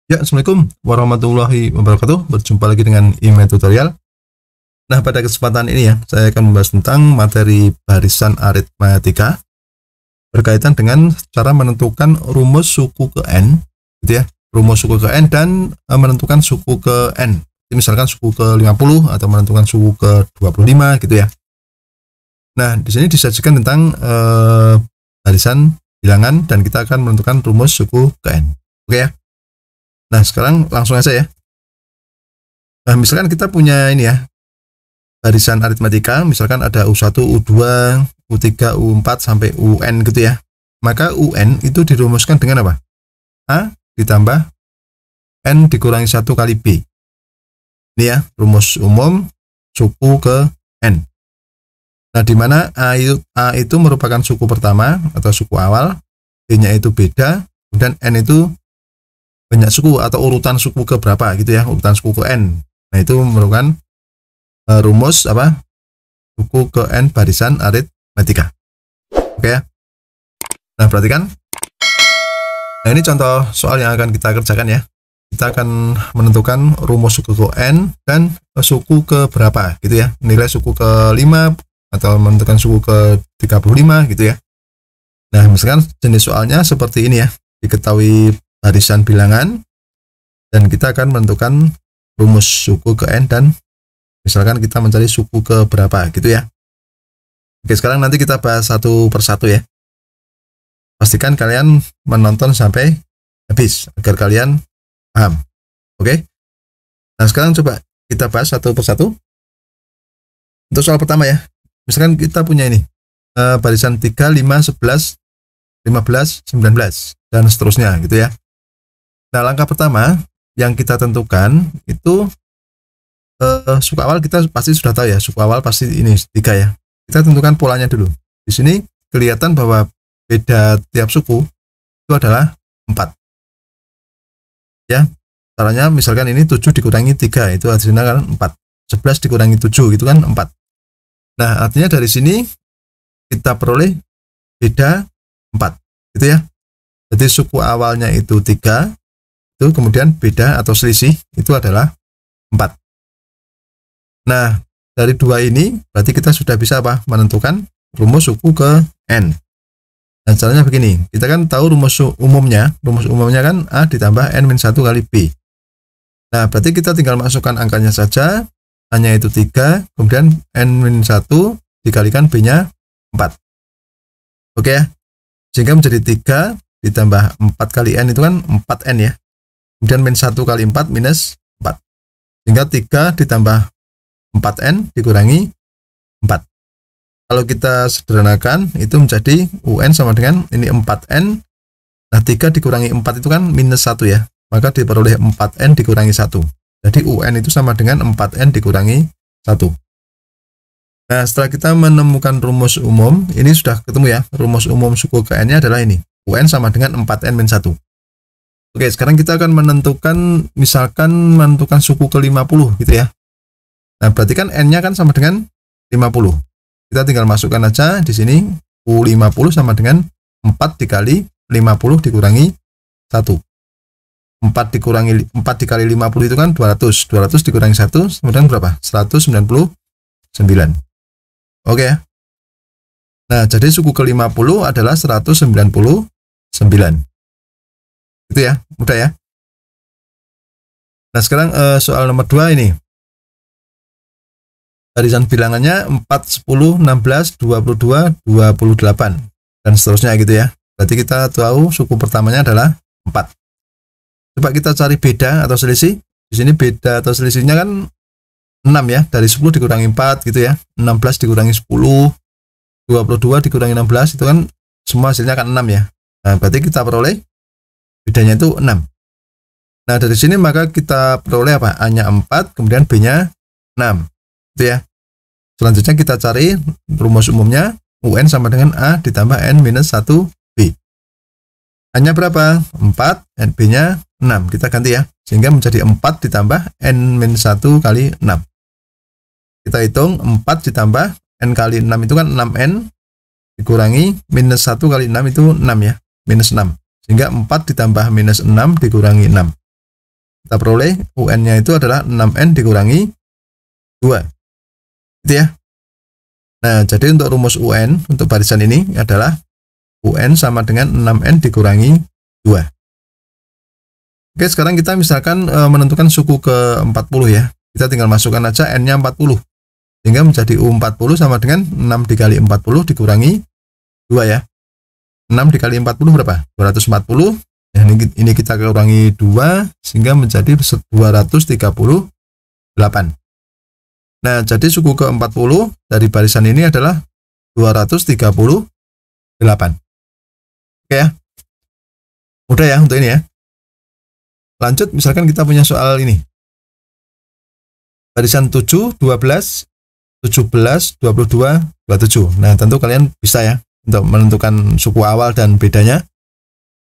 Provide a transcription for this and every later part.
Ya, Assalamualaikum warahmatullahi wabarakatuh. Berjumpa lagi dengan email tutorial. Nah, pada kesempatan ini ya, saya akan membahas tentang materi barisan aritmatika berkaitan dengan cara menentukan rumus suku ke N, gitu ya. Rumus suku ke N dan menentukan suku ke N. Misalkan suku ke 50 atau menentukan suku ke 25 gitu ya. Nah, di sini disajikan tentang barisan bilangan dan kita akan menentukan rumus suku ke N. Oke ya. Nah, sekarang langsung aja ya. Nah, misalkan kita punya ini ya, barisan aritmatika, misalkan ada U1, U2, U3, U4 sampai UN gitu ya. Maka UN itu dirumuskan dengan apa? A ditambah N dikurangi 1 kali B. Ini ya, rumus umum suku ke N. Nah, di mana A itu merupakan suku pertama atau suku awal, B-nya itu beda, dan N itu banyak suku atau urutan suku ke berapa gitu ya, urutan suku ke N. Nah, itu merupakan rumus apa? Suku ke N barisan aritmatika. Oke ya. Nah, perhatikan. Nah, ini contoh soal yang akan kita kerjakan ya. Kita akan menentukan rumus suku ke N dan suku ke berapa gitu ya. Nilai suku ke 5 atau menentukan suku ke 35 gitu ya. Nah, misalkan jenis soalnya seperti ini ya. Diketahui barisan bilangan dan kita akan menentukan rumus suku ke N dan misalkan kita mencari suku ke berapa gitu ya. Oke, sekarang nanti kita bahas satu persatu ya. Pastikan kalian menonton sampai habis agar kalian paham. Oke. Nah, sekarang coba kita bahas satu persatu. Untuk soal pertama ya. Misalkan kita punya ini barisan 3, 5, 11, 15, 19 dan seterusnya gitu ya. Nah, langkah pertama yang kita tentukan itu suku awal kita pasti sudah tahu ya, suku awal pasti ini 3 ya. Kita tentukan polanya dulu. Di sini kelihatan bahwa beda tiap suku itu adalah 4. Ya, caranya misalkan ini 7 dikurangi 3 itu hasilnya kan 4. 11 dikurangi 7 itu kan 4. Nah, artinya dari sini kita peroleh beda 4 gitu ya. Jadi suku awalnya itu 3, itu kemudian beda atau selisih itu adalah 4. Nah, dari 2 ini berarti kita sudah bisa apa? Menentukan rumus suku ke N. Nah, caranya begini, kita kan tahu rumus umumnya kan A ditambah N-1 kali B. Nah, berarti kita tinggal masukkan angkanya saja, A-nya itu 3, kemudian N-1 dikalikan B-nya 4. Oke ya, sehingga menjadi 3 ditambah 4 kali N itu kan 4N ya. Kemudian min 1 kali 4 minus 4. Sehingga 3 ditambah 4N dikurangi 4. Kalau kita sederhanakan itu menjadi UN sama dengan ini 4N. Nah, 3 dikurangi 4 itu kan minus 1 ya. Maka diperoleh 4N dikurangi 1. Jadi UN itu sama dengan 4N dikurangi 1. Nah, setelah kita menemukan rumus umum, ini sudah ketemu ya. Rumus umum suku ke N-nya adalah ini. UN sama dengan 4N min 1. Oke, sekarang kita akan menentukan, misalkan menentukan suku ke 50 gitu ya. Nah, berarti kan N-nya kan sama dengan 50. Kita tinggal masukkan aja di sini U50 sama dengan 4 dikali 50 dikurangi 1. 4 dikali 50 itu kan 200. 200 dikurangi 1, kemudian berapa? 199. Oke ya. Nah, jadi suku ke 50 adalah 199. Itu ya, mudah ya. Nah, sekarang soal nomor 2 ini. Barisan bilangannya 4, 10, 16, 22, 28 dan seterusnya gitu ya. Berarti kita tahu suku pertamanya adalah 4. Coba kita cari beda atau selisih. Di sini beda atau selisihnya kan 6 ya, dari 10 dikurangi 4 gitu ya. 16 dikurangi 10, 22 dikurangi 16 itu kan semua hasilnya kan 6 ya. Nah, berarti kita peroleh bedanya itu 6. Nah, dari sini maka kita peroleh apa? A-nya 4, kemudian B-nya 6. Gitu ya. Selanjutnya kita cari rumus umumnya, UN sama dengan A ditambah N minus 1 B. A-nya berapa? 4, dan B-nya 6. Kita ganti ya. Sehingga menjadi 4 ditambah N minus 1 kali 6. Kita hitung 4 ditambah N kali 6 itu kan 6N dikurangi minus 1 kali 6 itu 6 ya. Minus 6. Sehingga 4 ditambah minus 6 dikurangi 6. kita peroleh UN-nya itu adalah 6N dikurangi 2. Gitu ya. Nah, jadi untuk rumus UN untuk barisan ini adalah UN sama dengan 6N dikurangi 2. Oke, sekarang kita misalkan menentukan suku ke-40 ya. Kita tinggal masukkan aja N-nya 40. Sehingga menjadi U40 sama dengan 6 dikali 40 dikurangi 2 ya. 6 dikali 40 berapa? 240. Nah, ini kita kurangi 2 sehingga menjadi 238. Nah, jadi suku ke-40 dari barisan ini adalah 238. Oke ya. Mudah ya untuk ini ya. Lanjut, misalkan kita punya soal ini. Barisan 7, 12, 17, 22, 27. Nah, tentu kalian bisa ya untuk menentukan suku awal dan bedanya.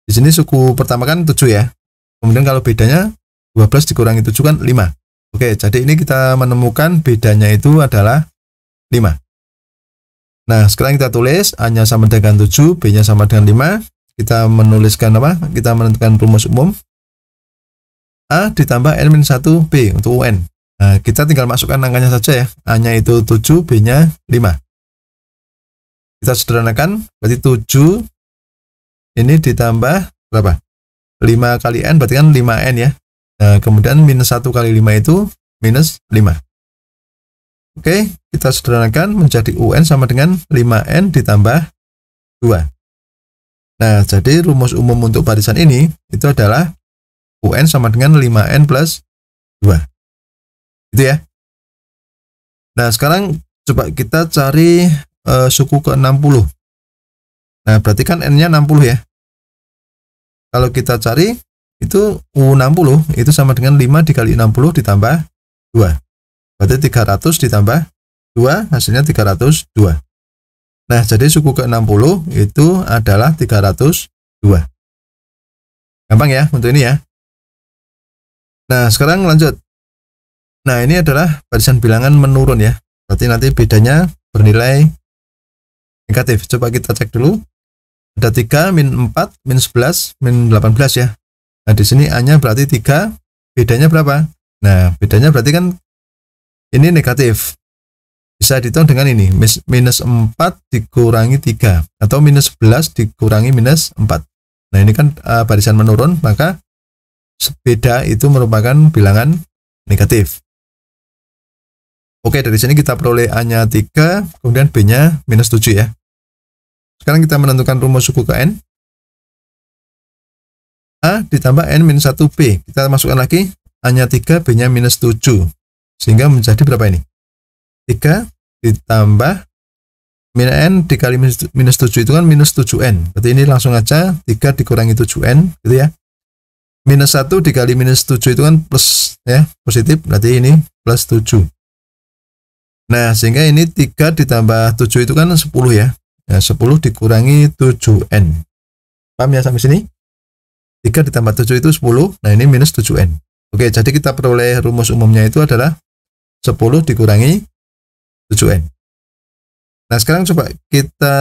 Di sini suku pertama kan 7 ya. Kemudian kalau bedanya 12 dikurangi 7 kan 5. Oke, jadi ini kita menemukan bedanya itu adalah 5. Nah, sekarang kita tulis A-nya sama dengan 7, B-nya sama dengan 5. Kita menuliskan apa? Kita menentukan rumus umum. A ditambah N-1 B untuk UN. Nah, kita tinggal masukkan angkanya saja ya. A-nya itu 7, B-nya 5. Kita sederhanakan, berarti 7 ini ditambah berapa? 5 kali N, berarti kan 5N ya. Nah, kemudian minus 1 kali 5 itu minus 5. Oke, kita sederhanakan menjadi UN sama dengan 5N ditambah 2. Nah, jadi rumus umum untuk barisan ini itu adalah UN sama dengan 5N plus 2. Gitu ya. Nah, sekarang coba kita cari suku ke-60. Nah, berarti kan N-nya 60 ya. Kalau kita cari itu U60 itu sama dengan 5 dikali 60 ditambah 2. Berarti 300 ditambah 2 hasilnya 302. Nah, jadi suku ke-60 itu adalah 302. Gampang ya untuk ini ya. Nah, sekarang lanjut. Nah, ini adalah barisan bilangan menurun ya. Berarti nanti bedanya bernilai negatif. Coba kita cek dulu. Ada 3, min 4, min 11, min 18 ya. Nah, di sini A-nya berarti 3, bedanya berapa? Nah, bedanya berarti kan ini negatif. Bisa dihitung dengan ini, minus 4 dikurangi 3, atau minus 11 dikurangi minus 4. Nah, ini kan barisan menurun, maka beda itu merupakan bilangan negatif. Oke, dari sini kita peroleh A-nya 3, kemudian B-nya minus 7 ya. Sekarang kita menentukan rumus suku ke N. A ditambah N-1B. Kita masukkan lagi A-nya 3, B-nya minus 7. Sehingga menjadi berapa ini? 3 ditambah min N dikali minus 7 itu kan minus 7N. Berarti ini langsung aja 3 dikurangi 7N gitu ya. Minus 1 dikali minus 7 itu kan plus ya, positif. Berarti ini plus 7. Nah, sehingga ini 3 ditambah 7 itu kan 10 ya. Nah, 10 dikurangi 7N. Paham ya sampai sini? 3 ditambah 7 itu 10. Nah, ini minus 7N. Oke, jadi kita peroleh rumus umumnya itu adalah 10 dikurangi 7N. Nah, sekarang coba kita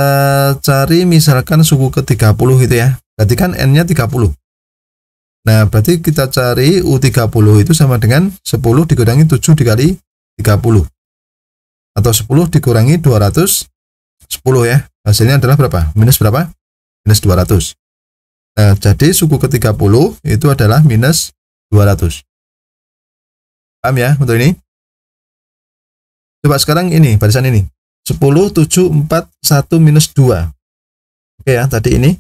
cari misalkan suku ke-30 gitu ya. Berarti kan N-nya 30. Nah, berarti kita cari U30 itu sama dengan 10 dikurangi 7 dikali 30. Atau 10 dikurangi 210 ya. Hasilnya adalah berapa? Minus berapa? Minus 200. Nah, jadi suku ke-30 itu adalah minus 200. Paham ya untuk ini? Coba sekarang ini, barisan ini. 10, 7, 4, 1, minus 2. Oke ya, tadi ini.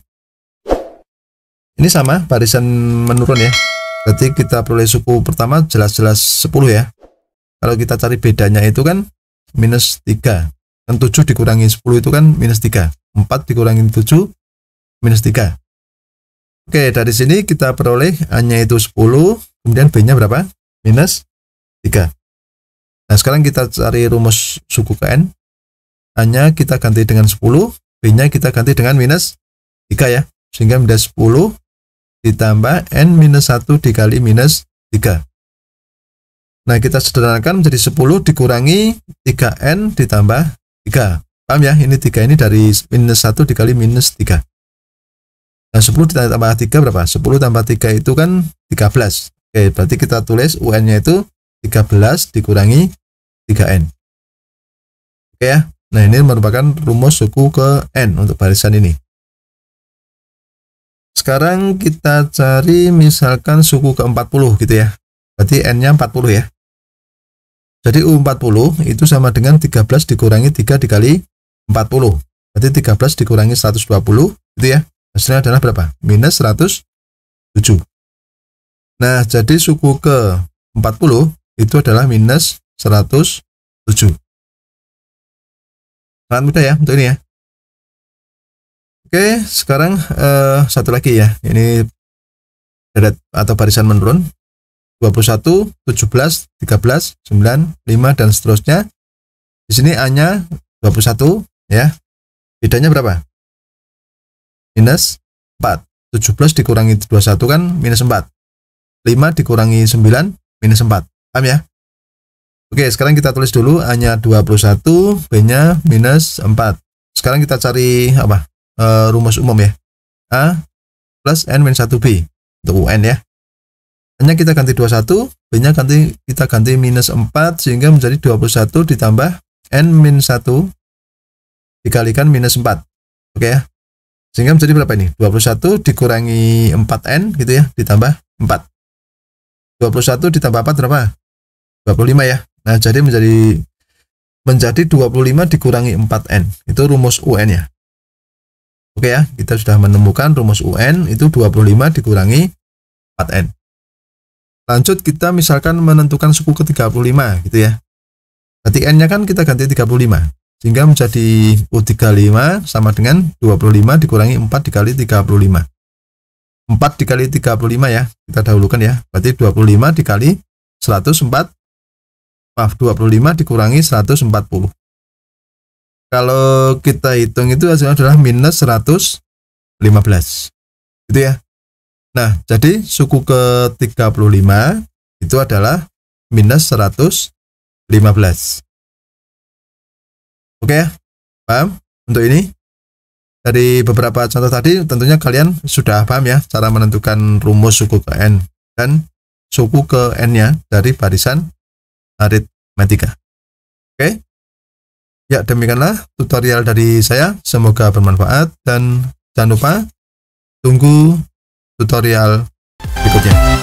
Ini sama, barisan menurun ya. Berarti kita peroleh suku pertama jelas-jelas 10 ya. Kalau kita cari bedanya itu kan minus 3. Kan 7 dikurangi 10 itu kan minus 3. 4 dikurangi 7, minus 3. Oke, dari sini kita peroleh A-nya itu 10, kemudian B-nya berapa? Minus 3. Nah, sekarang kita cari rumus suku ke N. A-nya kita ganti dengan 10, B-nya kita ganti dengan minus 3 ya. Sehingga menjadi 10 ditambah N minus 1 dikali minus 3. Nah, kita sederhanakan menjadi 10 dikurangi 3N ditambah 3. Paham ya? Ini 3 ini dari minus 1 dikali minus 3. Nah, 10 ditambah 3 berapa? 10 tambah 3 itu kan 13. Oke, berarti kita tulis UN-nya itu 13 dikurangi 3N. Oke ya. Nah, ini merupakan rumus suku ke N untuk barisan ini. Sekarang kita cari misalkan suku ke 40 gitu ya. Berarti N-nya 40 ya. Jadi U40 itu sama dengan 13 dikurangi 3 dikali 40. Berarti 13 dikurangi 120 gitu ya. Hasilnya adalah berapa? Minus 107. Nah, jadi suku ke 40 itu adalah minus 107. Sangat mudah ya untuk ini ya. Oke, sekarang satu lagi ya. Ini deret atau barisan menurun. 21, 17, 13, 9, 5 dan seterusnya. Di sini A-nya 21 ya. Bedanya berapa? Minus 4. 17 dikurangi 21 kan minus 4. 5 dikurangi 9 minus 4. Paham ya? Oke, sekarang kita tulis dulu A-nya 21, B-nya minus 4. Sekarang kita cari apa? Rumus umum ya. A plus N min 1B untuk UN ya. A-nya kita ganti 21, B-nya kita ganti minus 4 sehingga menjadi 21 ditambah N min 1 dikalikan minus 4. Oke ya. Sehingga menjadi berapa ini? 21 dikurangi 4N gitu ya, ditambah 4. 21 ditambah 4 berapa? 25 ya. Nah, jadi menjadi 25 dikurangi 4N. Itu rumus UN ya. Oke ya, kita sudah menemukan rumus UN itu 25 dikurangi 4N. Lanjut kita misalkan menentukan suku ke 35 gitu ya. Berarti N-nya kan kita ganti 35. Sehingga menjadi U35 sama dengan 25 dikurangi 4 dikali 35. 4 dikali 35 ya, kita dahulukan ya. Berarti 25 dikali 104. Maaf, 25 dikurangi 140. Kalau kita hitung itu hasilnya adalah minus 115. Gitu ya. Nah, jadi suku ke 35 itu adalah minus 115. Oke ya, paham untuk ini? Dari beberapa contoh tadi tentunya kalian sudah paham ya cara menentukan rumus suku ke N dan suku ke N-nya dari barisan aritmatika. Oke? Ya, demikianlah tutorial dari saya. Semoga bermanfaat dan jangan lupa tunggu tutorial berikutnya.